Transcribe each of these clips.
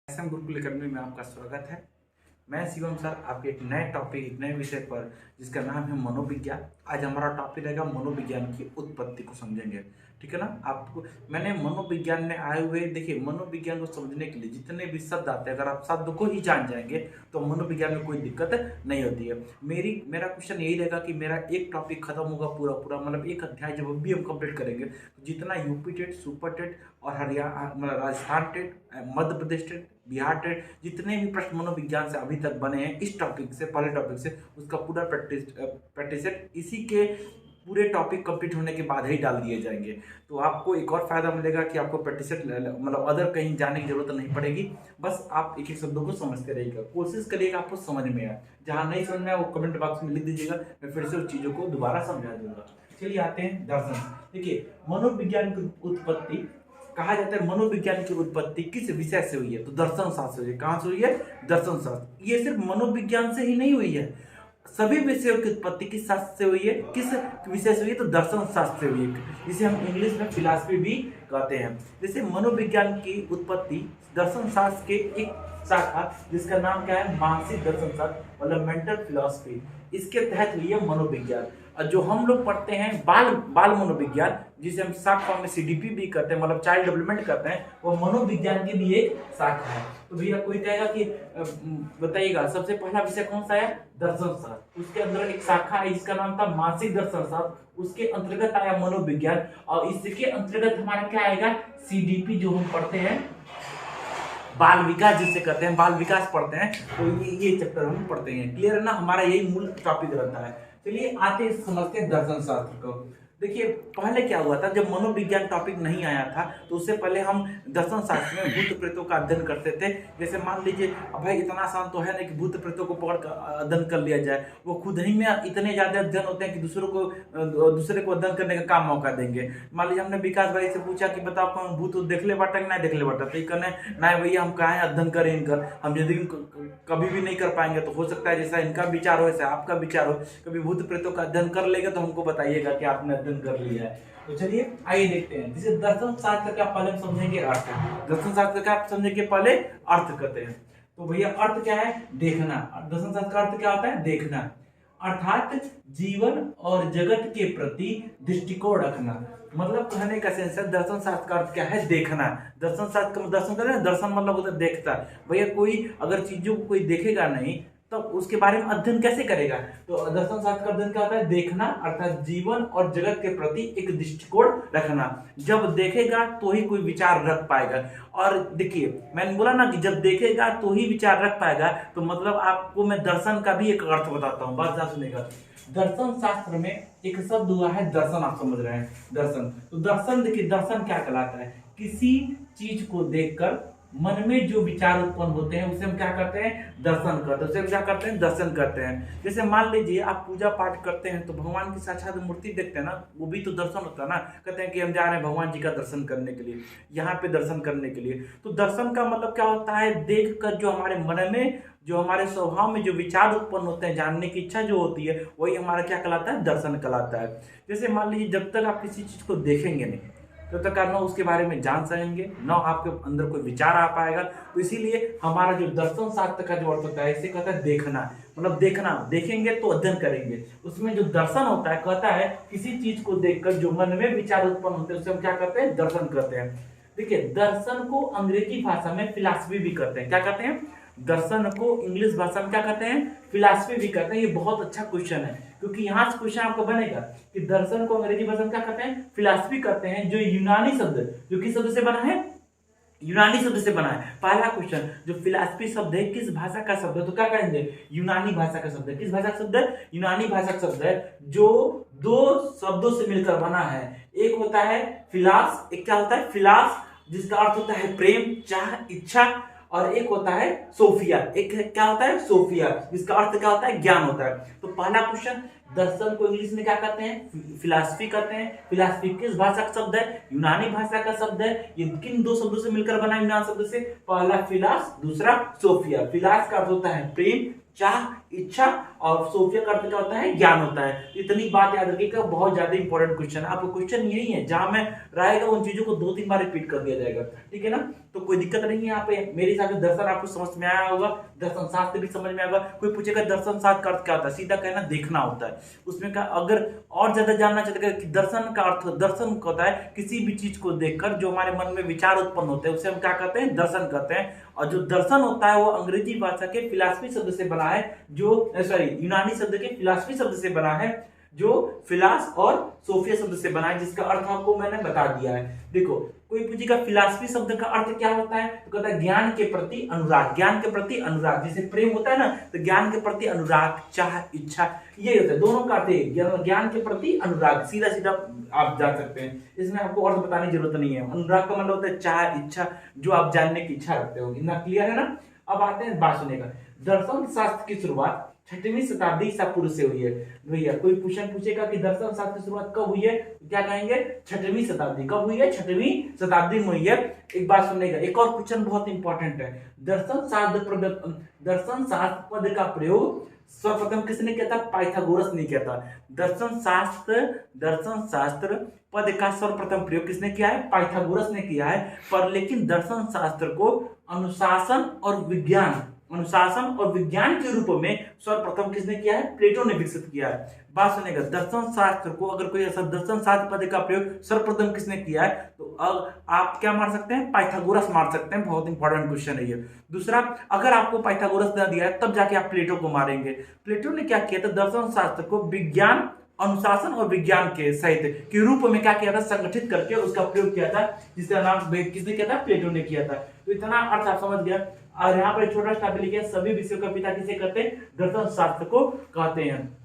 SM Gurukul academy में आपका स्वागत है। मैं शिवम सर आपके एक नए टॉपिक एक नए विषय पर जिसका नाम है मनोविज्ञान। आज हमारा टॉपिक रहेगा मनोविज्ञान की उत्पत्ति को समझेंगे। ठीक है ना। आपको मैंने मनोविज्ञान में आए हुए देखिए, मनोविज्ञान को समझने के लिए जितने भी शब्द आते हैं, अगर आप शब्द को ही जान जाएंगे तो मनोविज्ञान में कोई दिक्कत नहीं होती है। मेरा क्वेश्चन यही रहेगा कि मेरा एक टॉपिक खत्म होगा पूरा मतलब एक अध्याय जब भी हम कंप्लीट करेंगे तो जितना यूपी टेट, सुपर टेट और हरियाणा मतलब Rajasthan TET, Madhya Pradesh TET, Bihar TET, जितने भी प्रश्न मनोविज्ञान से अभी तक बने हैं इस टॉपिक से, पहले टॉपिक से, उसका पूरा प्रैक्टिस सेट इसी के पूरे टॉपिक कंप्लीट होने के बाद ही डाल दिए जाएंगे। तो आपको एक और फायदा मिलेगा कि आपको प्रैक्टिस सेट मतलब अदर कहीं जाने की जरूरत नहीं पड़ेगी। बस आप एक एक शब्दों को समझते रहिएगा, कोशिश करिएगा आपको समझ में आए। जहाँ नहीं समझ में आए वो कमेंट बॉक्स में लिख दीजिएगा, मैं फिर से उस चीजों को दोबारा समझा दूंगा। चलिए आते हैं दर्शन। देखिए, मनोविज्ञान की उत्पत्ति कहा जाता है, मनोविज्ञान की उत्पत्ति किस विषय से हुई है तो दर्शन शास्त्र से हुई है। कहाँ से हुई है? दर्शन शास्त्र। ये सिर्फ मनोविज्ञान से ही नहीं हुई है, सभी विषयों की उत्पत्ति किस शास्त्र से हुई है, किस विषय से हुई है तो दर्शन शास्त्र से हुई है, जिसे हम इंग्लिश में फिलॉसफी भी कहते हैं। जैसे मनोविज्ञान की उत्पत्ति दर्शन शास्त्र के एक शाखा जिसका नाम क्या है, मानसिक दर्शन शास्त्र मतलब मेंटल फिलॉसफी, इसके तहत हुई है मनोविज्ञान। और जो हम लोग पढ़ते हैं बाल मनोविज्ञान, जिसे हम शॉर्ट फॉर्म में सीडीपी भी करते हैं मतलब चाइल्ड डेवलपमेंट करते हैं, वो मनोविज्ञान की भी एक शाखा है। तो भैया कोई कहेगा कि बताइएगा सबसे पहला विषय कौन सा है? दर्शन शास्त्र। उसके अंदर एक शाखा है जिसका नाम था मानसिक दर्शन शास्त्र, उसके अंतर्गत आया मनोविज्ञान, और इसके अंतर्गत हमारा क्या आएगा? सीडीपी, जो हम पढ़ते हैं बाल विकास जिसे कहते हैं, बाल विकास पढ़ते हैं, तो ये चैप्टर हम पढ़ते हैं। क्लियर है ना? हमारा यही मूल टॉपिक रहता है। चलिए आते समझते हैं दर्शन शास्त्र को। देखिए, पहले क्या हुआ था, जब मनोविज्ञान टॉपिक नहीं आया था तो उससे पहले हम दर्शन शास्त्र में भूत प्रेतों का अध्ययन करते थे। जैसे मान लीजिए, अब भाई इतना आसान तो है नहीं कि भूत प्रेतों को पढ़ कर अध्ययन कर लिया जाए, वो खुद ही में इतने ज्यादा अध्ययन होते हैं कि दूसरे को अध्ययन करने का काम मौका देंगे। मान लीजिए हमने विकास भाई से पूछा कि बताओ कौन भूत देख ले बाटा कि नहीं देख ले बाटा, तो कहने नहीं भैया हम कहाँ अध्ययन करें इनकर, हम जिंदगी कभी भी नहीं कर पाएंगे। तो हो सकता है जैसा इनका विचार हो वैसा आपका विचार हो, कभी भूत प्रेतों का अध्ययन कर लेगा तो हमको बताइएगा कि आपने अध्ययन कर लिया है। तो चलिए आइए देखते हैं। जैसे दर्शन शास्त्र का पहले समझेंगे अर्थ। दर्शन शास्त्र का समझेंगे पहले अर्थ कहते हैं। तो भैया अर्थ क्या है? देखना। दर्शन शास्त्र का अर्थ क्या होता है? देखना, अर्थात जीवन और जगत के प्रति दृष्टिकोण रखना। मतलब कहने का सेंस है, दर्शन शास्त्र का अर्थ क्या है? देखना। दर्शन शास्त्र का दर्शन कर रहे हैं, दर्शन मतलब उधर देखता है। भैया कोई अगर चीजों को कोई देखेगा नहीं तब उसके बारे में अध्ययन कैसे करेगा? तो दर्शन शास्त्र का अध्ययन क्या होता है? देखना, अर्थात जीवन और जगत के प्रति एक दृष्टिकोण रखना। जब देखेगा तो ही कोई विचार रख पाएगा। और देखिए, मैंने बोला ना कि जब देखेगा तो ही विचार रख पाएगा, तो मतलब आपको मैं दर्शन का भी एक अर्थ बताता हूँ, बात ध्यान सुनिएगा। दर्शन शास्त्र में एक शब्द हुआ है दर्शन, आप समझ रहे हैं? दर्शन। तो दर्शन, देखिए दर्शन क्या कहलाता है? किसी चीज को देखकर मन में जो विचार उत्पन्न होते हैं उसे हम क्या करते हैं? दर्शन करते हैं। उसे हम क्या करते हैं? दर्शन करते हैं। जैसे मान लीजिए आप पूजा पाठ करते हैं तो भगवान की साक्षात मूर्ति देखते हैं ना, वो भी तो दर्शन होता है ना। कहते हैं कि हम जा रहे हैं भगवान जी का दर्शन करने के लिए, यहाँ पे दर्शन करने के लिए। तो दर्शन का मतलब क्या होता है? देख कर जो हमारे मन में, जो हमारे स्वभाव में जो विचार उत्पन्न होते हैं, जानने की इच्छा जो होती है, वही हमारा क्या कहलाता है? दर्शन कहलाता है। जैसे मान लीजिए जब तक आप किसी चीज को देखेंगे नहीं तब तक आप न उसके बारे में जान सकेंगे, न आपके अंदर कोई विचार आ पाएगा। तो इसीलिए हमारा जो दर्शन शास्त्र का जो अर्थ होता है, इसे कहता है देखना। मतलब देखना, देखेंगे तो अध्ययन करेंगे। उसमें जो दर्शन होता है, कहता है किसी चीज को देखकर जो मन में विचार उत्पन्न होते हैं उसे हम क्या करते हैं? दर्शन करते हैं। देखिए, दर्शन को अंग्रेजी भाषा में फिलॉसफी भी कहते हैं। क्या कहते हैं? दर्शन को इंग्लिश भाषा में क्या कहते हैं? फिलॉसफी भी कहते हैं। ये बहुत अच्छा क्वेश्चन है, क्योंकि यहाँ से क्वेश्चन आपको बनेगा कि दर्शन को अंग्रेजी भाषा में क्या कहते हैं? फिलॉसफी कहते हैं। जो यूनानी शब्द, जो किस शब्द से बना है? यूनानी शब्द से बना है। पहला क्वेश्चन, जो फिलॉसफी शब्द है किस भाषा का शब्द है? तो क्या कहेंगे? यूनानी भाषा का शब्द है। किस भाषा का शब्द है? यूनानी भाषा का शब्द है, जो दो शब्दों से मिलकर बना है। एक होता है फिलास, एक क्या होता है? फिलास, जिसका अर्थ होता है प्रेम, चाह, इच्छा, और एक होता है सोफिया। एक क्या होता है? सोफिया, जिसका अर्थ क्या होता है? ज्ञान होता है। तो पहला क्वेश्चन, दर्शन को इंग्लिश में क्या कहते हैं? फिलॉसफी कहते हैं। फिलॉसफी किस भाषा का शब्द है? यूनानी भाषा का शब्द है। ये किन दो शब्दों से मिलकर बना? यूनानी शब्द से। पहला फिलास, दूसरा सोफिया। फिलास का अर्थ होता है प्रेम, चाह, इच्छा, और सोफिया का अर्थ क्या होता है, ज्ञान होता है। इतनी बात याद रखिएगा, बहुत ज्यादा इंपॉर्टेंट क्वेश्चन है। आपका क्वेश्चन यही है, जहां में रहेगा उन चीजों को 2-3 बार रिपीट कर दिया जाएगा, ठीक है ना। तो कोई दिक्कत नहीं है यहाँ पे। मेरे हिसाब से दर्शन आपको समझ में आया होगा, दर्शन शास्त्र भी समझ में आएगा। कोई पूछेगा दर्शन शास्त्र का अर्थ क्या होता है, सीधा कहना देखना होता है। उसमें का अगर और ज्यादा जानना चाहते हैं कि दर्शन का अर्थ, दर्शन होता है किसी भी चीज को देखकर जो हमारे मन में विचार उत्पन्न होते हैं, उसे हम क्या कहते हैं, दर्शन कहते हैं। और जो दर्शन होता है वो अंग्रेजी भाषा के फिलॉसफी शब्द से बना है, जो यूनानी शब्द के फिलॉसफी शब्द से बना है, जो फिलास और सोफिया शब्द से बना है, जिसका अर्थ आपको मैंने बता दिया है। देखो कोई पूछेगा फिलॉसफी शब्द का अर्थ क्या होता है, तो कहता है ज्ञान के प्रति अनुराग। ज्ञान के प्रति अनुराग, जैसे प्रेम होता है ना, तो ज्ञान के प्रति अनुराग, चाह, इच्छा, ये होता है। दोनों का अर्थ ज्ञान के प्रति अनुराग, सीधा सीधा आप जान सकते हैं, इसमें आपको अर्थ बताने की जरूरत नहीं है। अनुराग का मतलब होता है चाह, इच्छा, जो आप जानने की इच्छा रखते हो। इतना क्लियर है ना। अब आते हैं, बात सुनेगा। दर्शन शास्त्र की शुरुआत 6वीं शताब्दी ईसा पूर्व से हुई है। भैया कोई क्वेश्चन पूछेगा कि दर्शन शास्त्र की शुरुआत कब हुई है, तो क्या कहेंगे, 6वीं शताब्दी। कब हुई है, 6वीं शताब्दी में हुई है। एक बात सुनेगा, एक और क्वेश्चन बहुत इंपॉर्टेंट है। दर्शन शास्त्र पद का प्रयोग सर्वप्रथम किसने किया था, पाइथागोरस ने किया था। दर्शन शास्त्र पद का सर्वप्रथम प्रयोग किसने किया है, पाइथागोरस ने किया है। पर लेकिन दर्शन शास्त्र को अनुशासन और विज्ञान के रूप में सर्वप्रथम किसने किया है, प्लेटो ने विकसित किया है। बात सुनेगा, दर्शन शास्त्र को अगर कोई ऐसा दर्शन शास्त्र पद का प्रयोग सर्वप्रथम किसने किया है, तो आप क्या मार सकते हैं, पाइथागोरस मार सकते हैं। बहुत इंपॉर्टेंट क्वेश्चन है ये। दूसरा, अगर आपको पाइथागोरस ना दिया है तब जाके आप प्लेटो को मारेंगे। प्लेटो ने क्या किया था, दर्शन शास्त्र को विज्ञान, अनुशासन और विज्ञान के साहित्य के रूप में क्या किया था, संगठित करके उसका प्रयोग किया था, जिसका नाम किसने किया था, प्लेटो ने किया था। तो इतना अर्थ आप समझ गया। और यहाँ पर छोटा सा लिखा है, सभी विषयों का पिता किसे कहते हैं, दर्शन शास्त्र को कहते हैं।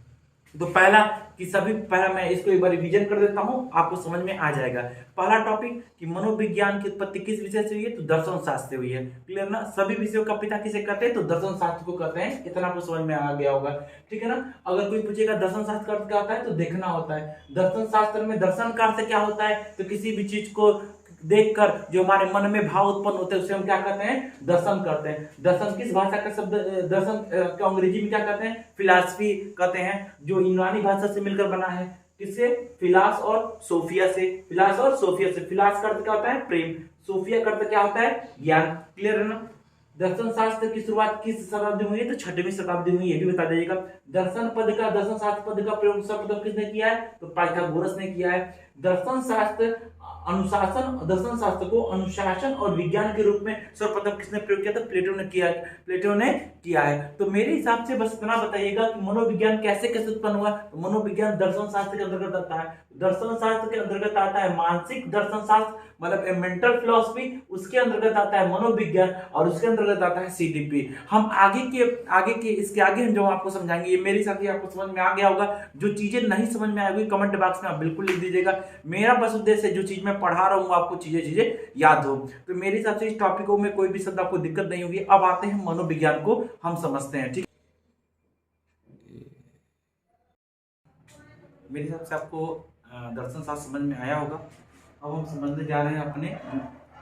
तो पहला मैं इसको एक बार रिवीजन कर देता हूं, आपको समझ में आ जाएगा। पहला टॉपिक कि मनोविज्ञान की उत्पत्ति किस विषय से हुई है, तो दर्शन शास्त्र से हुई है। क्लियर ना। सभी विषयों का पिता किसे कहते हैं, तो दर्शन शास्त्र को कहते हैं। इतना आपको समझ में आ गया होगा, ठीक है ना। अगर कोई पूछेगा दर्शन शास्त्र का अर्थ क्या होता है, तो देखना होता है। दर्शन शास्त्र में दर्शन का अर्थ क्या होता है, तो किसी भी चीज को देखकर जो हमारे मन में भाव उत्पन्न होते हैं उसे हम क्या कहते हैं, दर्शन करते हैं। दर्शन किस भाषा का शब्द, दर्शन को अंग्रेजी में क्या कहते हैं, फिलॉसफी कहते हैं, जो यूनानी भाषा से मिलकर बना है। किससे, फिलास और सोफिया से। फिलास का अर्थ क्या होता है, प्रेम। सोफिया का अर्थ क्या होता है, ज्ञान। क्लियर है ना। दर्शन शास्त्र की शुरुआत किस शताब्दी में हुई है, तो 6वीं शताब्दी में, ये भी बता दीजिएगा। दर्शन शास्त्र पद का प्रयोग सर्वप्रथम किसने किया है, तो पाइथागोरस ने किया है। दर्शन शास्त्र को अनुशासन और विज्ञान के रूप में सर्वप्रथम किसने प्रयोग किया था, प्लेटो ने किया है। तो मेरे हिसाब से बस इतना बताइएगा कि मनोविज्ञान कैसे उत्पन्न हुआ। तो मनोविज्ञान दर्शन शास्त्र के अंतर्गत आता है। दर्शन शास्त्र के अंतर्गत आता है मानसिक दर्शन शास्त्र, मतलब मेंटल फिलॉसफी। उसके अंतर्गत आता है मनोविज्ञान, और उसके अंतर्गत आता है सीडीपी। हम इसके आगे हम जो आपको समझाएंगे, ये मेरे साथ ही आपको समझ में आ गया होगा। जो चीजें नहीं समझ में आएगी कमेंट बॉक्स में आप बिल्कुल लिख दीजिएगा। मेरा बस उद्देश्य है जो चीज मैं पढ़ा रहा हूँ आपको चीजें याद हो। तो मेरे हिसाब से इस टॉपिकों में कोई भी शब्द आपको दिक्कत नहीं होगी। अब आते हैं मनोविज्ञान को हम समझते हैं, ठीक। मेरे हिसाब से आपको दर्शन शास्त्र समझ में आया होगा। अब हम समझने जा रहे हैं अपने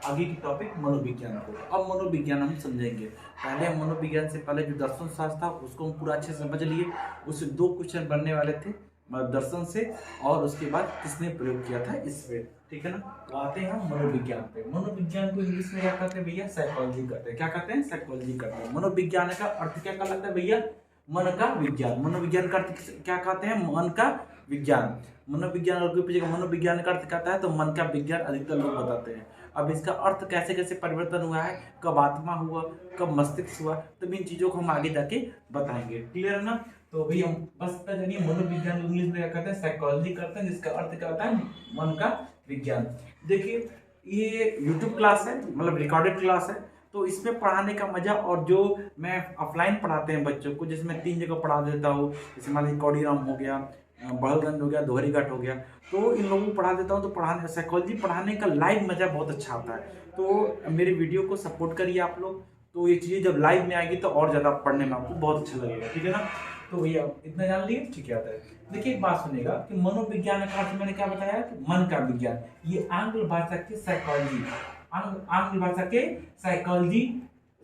आगे की टॉपिक मनोविज्ञान को। अब मनोविज्ञान हम समझेंगे। पहले हम मनोविज्ञान से पहले जो दर्शन शास्त्र था उसको हम पूरा अच्छे से समझ लिए। उससे 2 क्वेश्चन बनने वाले थे, दर्शन से, और उसके बाद किसने प्रयोग किया था इस पे, ठीक है ना। तो आते हैं हम मनोविज्ञान पे। मनोविज्ञान को इंग्लिश में क्या कहते हैं भैया, साइकोलॉजी कहते हैं। क्या कहते हैं, साइकोलॉजी कहते हैं। मनोविज्ञान का अर्थ क्या कहलाता है भैया, मन का विज्ञान। मनोविज्ञान का अर्थ क्या कहते हैं, मन का विज्ञान। मनोविज्ञान, और कोई पूछेगा मनोविज्ञान का अर्थ कहता है, तो मन का विज्ञान अधिकतर लोग बताते हैं। अब इसका अर्थ कैसे कैसे परिवर्तन हुआ है, कब आत्मा हुआ, कब मस्तिष्क हुआ, तो इन चीजों को हम आगे जाके बताएंगे। क्लियर है ना। तो भाई हम बस जानिए मनोविज्ञान इंग्लिश में क्या कहते हैं, साइकोलॉजी करते हैं, जिसका अर्थ क्या होता है, मन का विज्ञान। देखिए ये यूट्यूब क्लास है, मतलब रिकॉर्डेड क्लास है, तो इसमें पढ़ाने का मजा, और जो मैं ऑफलाइन पढ़ाते हैं बच्चों को, जिसमें 3 जगह पढ़ा देता हूँ, जैसे मान लीजिए कौड़ीराम हो गया, बड़गंज हो गया, दोहरीघाट हो गया, तो इन लोगों को पढ़ा देता हूँ। तो साइकोलॉजी पढ़ाने का लाइव मजा बहुत अच्छा आता है। तो मेरे वीडियो को सपोर्ट करिए आप लोग। तो ये चीज़ें जब लाइव में आएगी तो और ज़्यादा पढ़ने में आपको बहुत अच्छा लगेगा, ठीक है ना। तो भैया इतना जान लिए, ठीक है। आता है, देखिए एक बात सुनेगा कि मनोविज्ञान का अर्थ मैंने क्या बताया, कि मन का विज्ञान। ये आंग्ल भाषा के साइकोलॉजी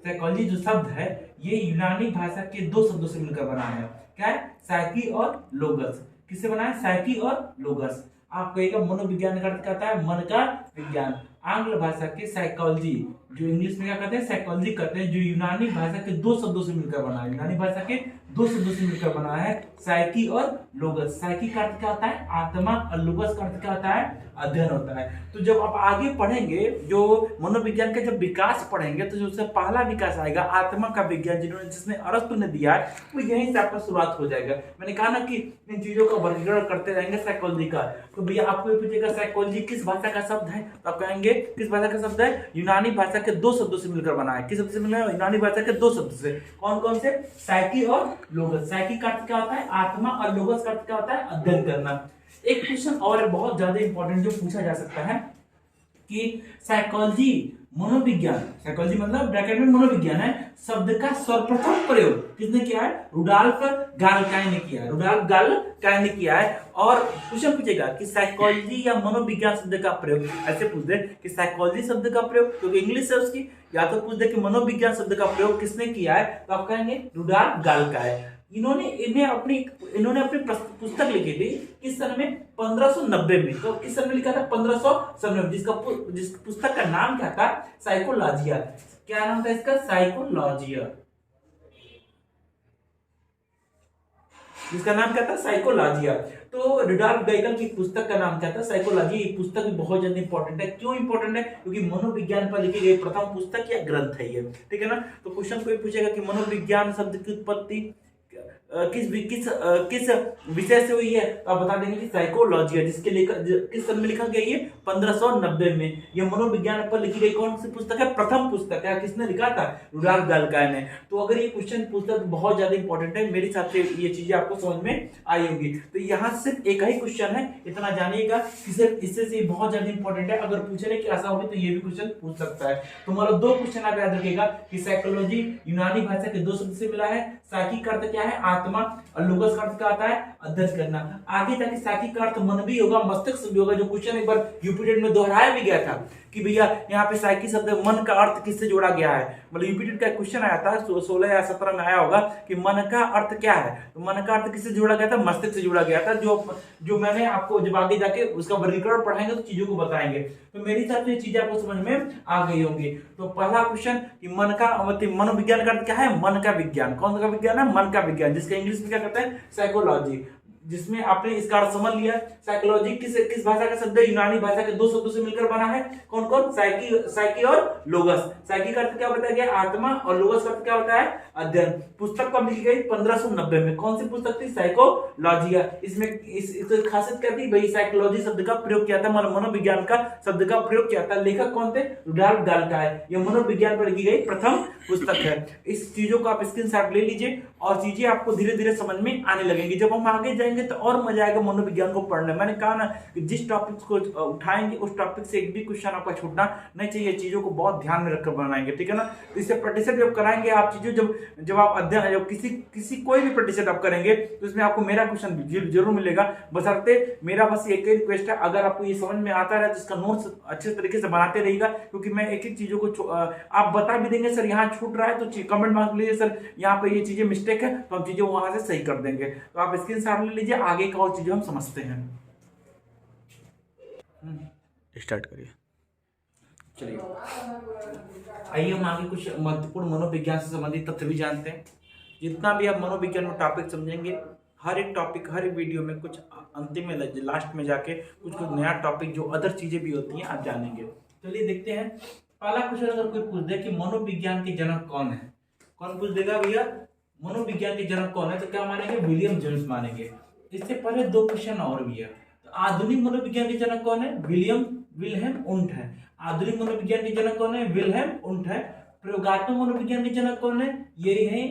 साइकोलॉजी जो शब्द है ये यूनानी भाषा के दो शब्दों से मिलकर बना है। क्या है? साइकी और लोगस। किससे बना है? साइकी और लोगस। आप कहिएगा मनोविज्ञान का अर्थ कहता है मन का विज्ञान। आंग्ल भाषा के साइकोलॉजी, जो इंग्लिश में क्या कहते हैं? साइकोलॉजी कहते हैं, जो यूनानी भाषा के दो शब्दों से मिलकर बना है। यूनानी भाषा के दो शब्दों से मिलकर बना है, साइकी और लोगस। साइकी का अर्थ क्या होता है? आत्मा, और लोगस का अर्थ क्या होता है? अध्ययन होता है। तो जब आप आगे पढ़ेंगे, जो मनोविज्ञान का जब विकास पढ़ेंगे, तो जो उससे पहला विकास आएगा आत्मा का विज्ञान, जिसने अरस्तु ने दिया है, वो यहीं से आपका शुरुआत हो जाएगा। मैंने कहा ना कि इन चीजों का वर्गीकरण करते रहेंगे साइकोलॉजी का। तो भैया आपको ये पूछेगा साइकोलॉजी किस भाषा का शब्द है, तो आप कहेंगे किस भाषा का शब्द है? यूनानी भाषा के दो शब्दों से मिलकर बना है। किस शब्द से मिला है? यूनानी भाषा के दो शब्द से। कौन कौन से? साइकी और लोगस। साइकी का अर्थ क्या होता है? आत्मा, और लोगस का अर्थ क्या होता है? अध्ययन करना। एक क्वेश्चन और है बहुत ज्यादा इंपॉर्टेंट जो पूछा जा सकता है कि साइकोलॉजी मनोविज्ञान, साइकोलॉजी मतलब ब्रैकेट में मनोविज्ञान है, शब्द का सर्वप्रथम प्रयोग किसने किया है? रुडॉल्फ गालकाय ने किया है। रुडॉल्फ गालकाय ने किया है। और क्वेश्चन पूछेगा कि साइकोलॉजी या मनोविज्ञान शब्द का प्रयोग, ऐसे पूछ दे कि साइकोलॉजी शब्द का प्रयोग, क्योंकि इंग्लिश है उसकी, या तो पूछ दे कि मनोविज्ञान शब्द का प्रयोग किसने किया है, तो आप कहेंगे रुडॉल्फ गालकाय। इन्होंने अपनी पुस्तक लिखी थी किस सन में? 1590 में। तो किस सन में लिखा था? 1590 में। जिस पुस्तक का नाम क्या था? साइकोलॉजिया। क्या नाम था इसका? साइकोलॉजिया। जिसका नाम क्या था? साइकोलॉजिया। तो रुडॉल्फ गाइकल की पुस्तक का नाम क्या था? साइकोलॉजी। ये पुस्तक भी बहुत ज्यादा इंपॉर्टेंट है। क्यों इंपॉर्टेंट है? क्योंकि मनोविज्ञान पर लिखी गई प्रथम पुस्तक या ग्रंथ है ये, ठीक है ना। तो क्वेश्चन कोई पूछेगा कि मनोविज्ञान शब्द की उत्पत्ति किस विषय से हुई है, तो आप बता देंगे कि साइकोलॉजी है, जिसके किस सन में लिखा गया? ये 1590 में। ये मनोविज्ञान पर लिखी गई कौन सी पुस्तक है? प्रथम पुस्तक है। किसने लिखा था? रुडॉल्फ गालकाय ने। तो अगर ये क्वेश्चन पूछता तो बहुत ज्यादा इंपॉर्टेंट है, मेरे हिसाब से ये चीजें आपको समझ में आई होगी। तो यहाँ सिर्फ एक ही क्वेश्चन है, इतना जानिएगा कि सिर्फ इससे से बहुत ज्यादा इंपॉर्टेंट है। अगर पूछने की आशा होगी तो ये भी क्वेश्चन पूछ सकता है। तुम्हारा दो क्वेश्चन आप याद रखिएगा कि साइकोलॉजी यूनानी भाषा के दो शब्द से मिला है। साइकी का अर्थ क्या है? आत्मा, और लोगस का अर्थ क्या आता है? अध्ययन करना। आगे जाके साइकी का अर्थ मन भी होगा, मस्तिष्क भी होगा, जो क्वेश्चन एक बार यूपीटेट में दोहराया भी गया था कि भैया यहाँ पे साइकी शब्द मन का अर्थ किससे जोड़ा गया है। मतलब यूपीटेट का क्वेश्चन आया था 16 या 17 में आया होगा कि मन का अर्थ क्या है। तो मन का अर्थ किससे जोड़ा गया था? मस्तिष्क से जोड़ा गया था। जो मैंने आपको जब आगे जाके उसका वर्गीकरण पढ़ाएंगे तो चीजों को बताएंगे। तो मेरे हिसाब से ये चीजें आपको समझ में आ गई होंगी। तो पहला क्वेश्चन कि मनोविज्ञान का अर्थ क्या है? मन का विज्ञान। कौन सा विज्ञान है? मन का विज्ञान, जिसका इंग्लिश में क्या कहते हैं? साइकोलॉजी। जिसमें आपने इसका अर्थ समझ लिया। साइकोलॉजी किस भाषा का शब्द है? यूनानी भाषा के दो शब्दों से मिलकर बना है। कौन कौन? साइकी और लोगस। साइकी का अर्थ क्या बताया गया? आत्मा, और लोगस का अर्थ क्या होता है? अध्ययन। पुस्तक कब लिखी गई? 1590 में। कौन सी पुस्तक थी? साइकोलॉजिया। इसमें इसकी खासियत क्या थी? भाई साइकोलॉजी शब्द का प्रयोग किया था, मनोविज्ञान का शब्द का प्रयोग किया था। लेखक कौन थे? रुडॉल्फ गालकाय। ये मनोविज्ञान पर लिखी गई प्रथम पुस्तक है। इस चीजों को आप स्क्रीनशॉट ले लीजिए और चीजें आपको धीरे धीरे समझ में आने लगेंगी। जब हम आगे जाएंगे तो और मजा आएगा मनोविज्ञान को पढ़ने। मैंने कहा ना कि जिस टॉपिक को उठाएंगे उस टॉपिक से एक भी क्वेश्चन आपका छूटना नहीं चाहिए। चीजों को बहुत ध्यान में रखकर बनाएंगे, ठीक है ना। तो इससे प्रतिशत जब कराएंगे आप चीजें, जब आप अध्ययन, जब किसी कोई भी प्रतिशत आप करेंगे तो इसमें आपको मेरा क्वेश्चन जरूर मिलेगा। बशर्ते मेरा बस एक ही रिक्वेस्ट है, अगर आपको ये समझ में आता रहे तो इसका नोट्स अच्छे तरीके से बनाते रहिएगा, क्योंकि मैं एक एक चीजों को आप बता भी देंगे सर यहाँ छूट रहा है तो कमेंट मार्क लीजिए सर यहाँ पे ये चीजें मिस्टेक है, तो हम चीजें वहां से सही कर देंगे। तो आप स्क्रीनशॉट ले लीजिए, आगे का और चीजें हम समझते हैं। स्टार्ट करिए। चलिए आइए हम आगे कुछ महत्वपूर्ण मनोविज्ञान से संबंधित तथ्य भी जानते हैं। जितना भी आप मनोविज्ञान में टॉपिक समझेंगे, हर एक टॉपिक हर एक वीडियो में कुछ अंतिम में लास्ट में जाके कुछ नया टॉपिक जो अदर चीजें भी होती हैं आप जानेंगे। चलिए देखते हैं। पहला क्वेश्चन अगर कोई पूछ दे कि मनोविज्ञान के जनक कौन है, कौन पूछ देगा भैया मनोविज्ञान के जनक कौन है, तो क्या मानेंगे? विलियम जेम्स मानेंगे। इससे पहले दो क्वेश्चन और भी है। तो आधुनिक मनोविज्ञान के जनक कौन है? विल्हेम उंट है। आधुनिक मनोविज्ञान के जनक कौन है? विल्हेम उंट है। प्रयोगात्मक मनोविज्ञान के जनक कौन है? ये है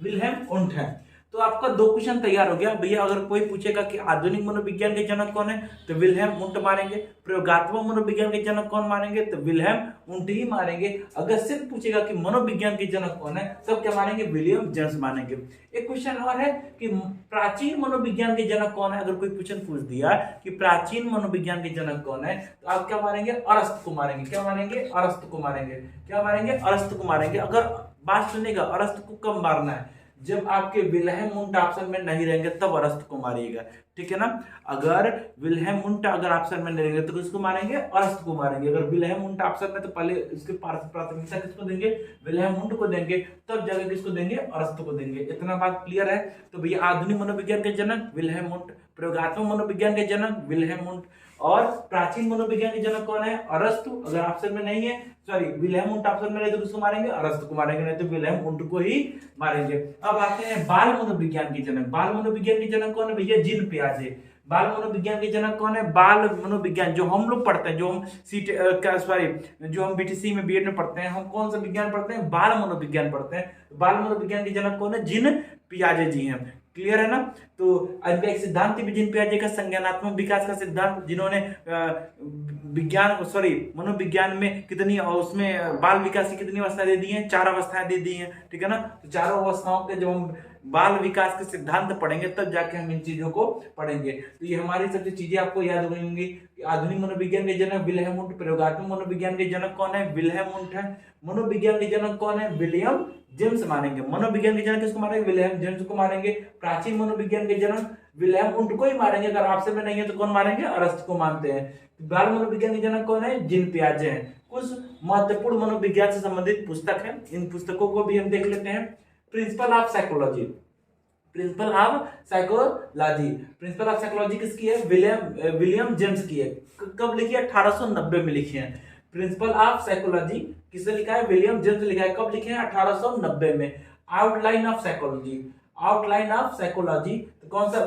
विल्हेम उंट है। तो आपका 2 क्वेश्चन तैयार हो गया भैया। अगर कोई पूछेगा कि आधुनिक मनोविज्ञान के जनक कौन है तो विल्हेम वुंट मारेंगे, प्रयोगात्मक मनोविज्ञान के जनक कौन मारेंगे तो विल्हेम वुंट ही मारेंगे। अगर सिर्फ पूछेगा कि मनोविज्ञान के जनक कौन है तब क्या मारेंगे, विलियम जेम्स मारेंगे। एक क्वेश्चन और है कि प्राचीन मनोविज्ञान के जनक कौन है। अगर कोई क्वेश्चन पूछ दिया कि प्राचीन मनोविज्ञान के जनक कौन है तो आप क्या मारेंगे, अरस्तु को मारेंगे। क्या मारेंगे, अरस्तु को मारेंगे। क्या मारेंगे, अरस्तु को मारेंगे। अगर बात सुनेगा अरस्तु को कब मारना है, जब आपके विल्हेम वुंट ऑप्शन में नहीं रहेंगे तब अरस्तु को मारिएगा, ठीक है ना। अगर विल्हेम वुंट अगर ऑप्शन में नहीं रहेंगे तो किसको मारेंगे, अरस्तु को मारेंगे। अगर विल्हेम वुंट ऑप्शन में तो पहले इसके प्राथमिकता किसको देंगे, विल्हेम वुंट को देंगे, तब जाकर किसको देंगे, अरस्तु को देंगे। इतना बात क्लियर है। तो भैया आधुनिक मनोविज्ञान के जनक विल्हेम वुंट, प्रयोगात्मक मनोविज्ञान के जनक विल्हेम वुंट, और प्राचीन मनोविज्ञान के जनक कौन है, अरस्तु। अगर ऑप्शन में नहीं है, सॉरी विल्हेम वुंट ऑप्शन में नहीं तो किसको मारेंगे, अरस्तु को मारेंगे, नहीं तो विल्हेम वुंट को ही मारेंगे। अब आते हैं बाल मनोविज्ञान के जनक। बाल मनोविज्ञान के जनक कौन है भैया, जीन पियाजे। बाल मनोविज्ञान के जनक कौन है, बाल मनोविज्ञान जो हम लोग पढ़ते हैं, जो हम जो हम बीटीसी में बीएड में पढ़ते हैं, हम कौन सा विज्ञान पढ़ते हैं, बाल मनोविज्ञान पढ़ते हैं। बाल मनोविज्ञान के जनक कौन है, जीन पियाजे जी हैं। क्लियर है ना। तो इनका एक सिद्धांत भी जीन पियाजे का, संज्ञानात्मक विकास का सिद्धांत, जिन्होंने मनोविज्ञान में कितनी, उसमें बाल विकास की कितनी अवस्थाएं दे दी हैं, 4 अवस्थाएं दे दी हैं, ठीक है ना। तो चारों अवस्थाओं के जब हम बाल विकास के सिद्धांत पढ़ेंगे तब जाके हम इन चीजों को पढ़ेंगे। तो ये हमारी सबसे चीजें आपको याद हो गई होंगी। आधुनिक मनोविज्ञान के जनक विल्हेम वुंट, प्रयोगात्मक मनोविज्ञान के जनक कौन है, विल्हेम वुंट है। मनोविज्ञान के जनक कौन है, विलियम जेम्स मानेंगे। मनोविज्ञान के जनक किसको मारेंगे, विल्हेम जेम्स को मारेंगे। प्राचीन मनोविज्ञान के जनक विल्हेम वुंट को ही मारेंगे। अगर ऑप्शन में नहीं है तो कौन मारेंगे, अरस्तु को मानते हैं। बाल मनोविज्ञान के जनक कौन है, जीन पियाजे हैं। कुछ महत्वपूर्ण मनोविज्ञान से संबंधित पुस्तक है, इन पुस्तकों को भी हम देख लेते हैं। Principle of psychology, principle of psychology, principle of psychology किसकी है, विलियम जेम्स की है। कब लिखी है, 1890 में लिखी है। प्रिंसिपल ऑफ साइकोलॉजी किसने लिखा है, विलियम जेम्स लिखा है। कब लिखे हैं, 1890 में। Outline of psychology, outline of psychology तो कौन सा,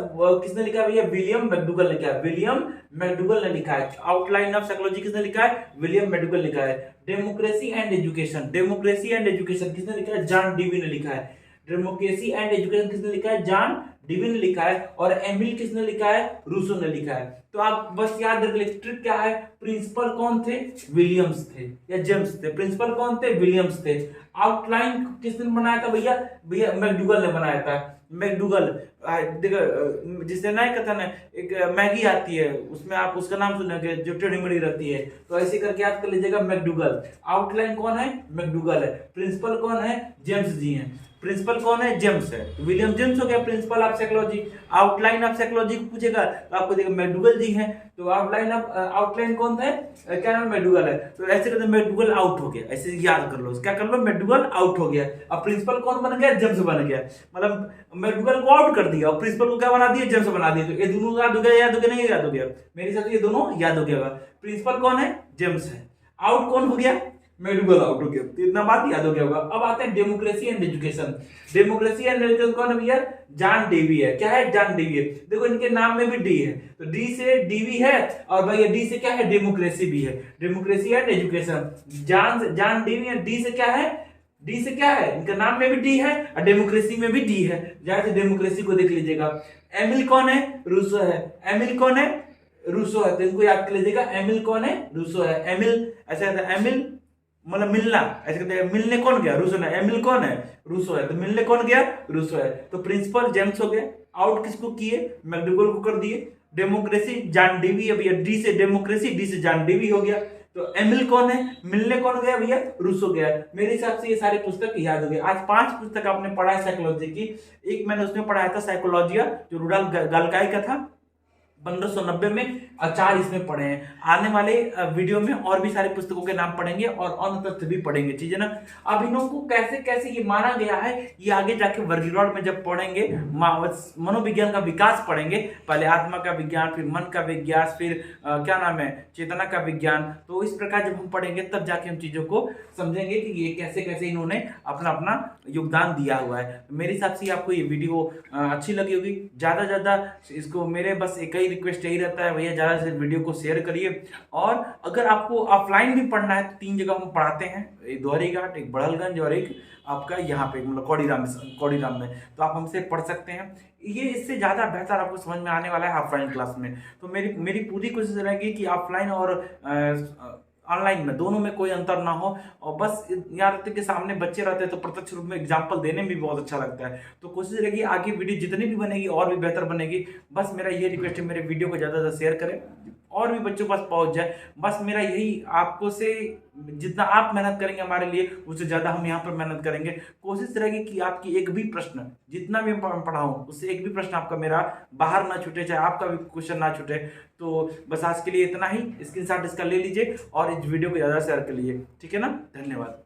किसने लिखा है भैया, विलियम मैकडूगल ने लिखा है। विलियम मैकडूगल ने लिखा है। आउटलाइन ऑफ साइकोलॉजी किसने लिखा है, विलियम मैकडूगल लिखा है। Democracy and education, democracy and education किसने लिखा है, जॉन डीवी ने लिखा है। डेमोक्रेसी एंड एजुकेशन किसने लिखा है, जॉन डीवी ने लिखा है। और एमिल किसने लिखा है, रूसो ने लिखा है। तो आप बस याद रख लीजिए, ट्रिक क्या है, प्रिंसिपल कौन थे, विलियम्स थे या जेम्स थे। प्रिंसिपल कौन थे, विलियम्स थे। आउटलाइन किसने बनाया था भैया, मैकडूगल ने बनाया था। मैकडूगल देखो, जिसने ना कथा ना एक मैगी आती है, उसमें आप उसका नाम सुनेंगे जो टेढ़ी मेढ़ी रहती है, तो ऐसे करके याद कर लीजिएगा, मैकडूगल। आउटलाइन कौन है, मैकडूगल है। प्रिंसिपल कौन है, जेम्स जी हैं। प्रिंसिपल कौन है, जेम्स है। विलियम जेम्स हो गया principle of psychology. Outline of psychology पूछेगा तो आपको देखो मैकडूगल जी हैं। तो आउटलाइन कौन था, क्या नाम, मैकडूगल है। तो ऐसे करते मैकडूगल आउट हो गया, ऐसे याद कर लो, क्या कर लो, मैकडूगल आउट हो गया। अब प्रिंसिपल कौन बन गया, जेम्स बन गया। मतलब मैकडूगल को आउट कर दिया और प्रिंसिपल को क्या बना दिया, जेम्स बना दिया। तो ये दोनों याद हो गया, याद हो गया, नहीं याद हो गया, मेरे साथ ये दोनों याद हो गया। प्रिंसिपल कौन है, जेम्स है। आउट कौन हो गया, मैकडूगल आउट हो गया। तो इतना बात याद हो गया होगा। अब आते हैं democracy and education. Democracy and education कौन है भैया, जॉन डेवी है। क्या है, जॉन डेवी है। देखो इनके नाम में भी डी है, तो डी से डीवी है, और भैया डी से क्या है, डेमोक्रेसी भी है। Democracy and education, John Dewey है। डी से क्या है, डी से क्या है, इनका नाम में भी डी है और डेमोक्रेसी में भी डी है। जैसे डेमोक्रेसी को देख लीजिएगा। एमिल कौन है, रूसो है। एमिल कौन है, रूसो है। तो इनको याद कर लीजिएगा, एमिल कौन है, रूसो है। एमिल ऐसा है, एमिल मतलब मिलना, ऐसे कहते हैं। मिलने कौन गया, रूसो ने। एमिल कौन है, रूसो है। तो मिलने कौन गया, रूसो है। तो प्रिंसिपल जेम्स हो गए। आउट किसको किए, मैकडूगल को कर दिए। डेमोक्रेसी जॉन डेवी है भैया, डी से डेमोक्रेसी, डी से जॉन डेवी हो गया। तो एमिल कौन है, मिलने कौन गया भैया, रूसो गया। मेरे हिसाब से ये सारे पुस्तक याद हो गए। आज 5 पुस्तक आपने पढ़ा है साइकोलॉजी की। एक मैंने उसमें पढ़ाया था साइकोलॉजिया, जो रुडॉल्फ गाल्काई का था 1590 में, और 4 इसमें पढ़े हैं। आने वाले वीडियो में और भी सारे पुस्तकों के नाम पढ़ेंगे और अन्य तथ्य भी पढ़ेंगे, ठीक है ना। अब इन्हों को कैसे कैसे ये माना गया है, ये आगे जाके वर्गीकरण में जब पढ़ेंगे, मनोविज्ञान का विकास पढ़ेंगे। पहले आत्मा का विज्ञान, फिर मन का विज्ञान, फिर क्या नाम है, चेतना का विज्ञान। तो इस प्रकार जब हम पढ़ेंगे तब जाके हम चीजों को समझेंगे कि ये कैसे कैसे इन्होंने अपना अपना योगदान दिया हुआ है। मेरे हिसाब से आपको ये वीडियो अच्छी लगी होगी। ज्यादा इसको मेरे बस एक ही रिक्वेस्ट यही रहता है भैया ज़्यादा से वीडियो को शेयर करिए। और अगर आपको ऑफलाइन भी पढ़ना है तो 3 जगह हम पढ़ाते हैं, एक दोहरीघाट, एक बड़हलगंज और एक आपका यहाँ पे मतलब कौड़ीराम में, तो आप हमसे पढ़ सकते हैं। ये इससे ज़्यादा बेहतर आपको समझ में आने वाला है ऑफलाइन क्लास में। तो मेरी मेरी पूरी कोशिश रहेगी कि ऑफलाइन और ऑनलाइन में दोनों में कोई अंतर ना हो, और बस यहाँ रहते के सामने बच्चे रहते हैं तो प्रत्यक्ष रूप में एग्जाम्पल देने में भी बहुत अच्छा लगता है। तो कोशिश रहेगी आगे वीडियो जितनी भी बनेगी और भी बेहतर बनेगी। बस मेरा ये रिक्वेस्ट है, मेरे वीडियो को ज़्यादा से ज़्यादा शेयर करें और भी बच्चों के पास पहुंच जाए। बस मेरा यही आपको से, जितना आप मेहनत करेंगे हमारे लिए उससे ज़्यादा हम यहाँ पर मेहनत करेंगे। कोशिश रहेगी कि आपकी एक भी प्रश्न, जितना भी मैं पढ़ाऊँ उससे एक भी प्रश्न आपका मेरा बाहर ना छूटे, चाहे आपका भी क्वेश्चन ना छूटे। तो बस आज के लिए इतना ही। स्क्रीनशॉट इसका ले लीजिए और इस वीडियो को ज़्यादा शेयर कर लीजिए, ठीक है ना। धन्यवाद।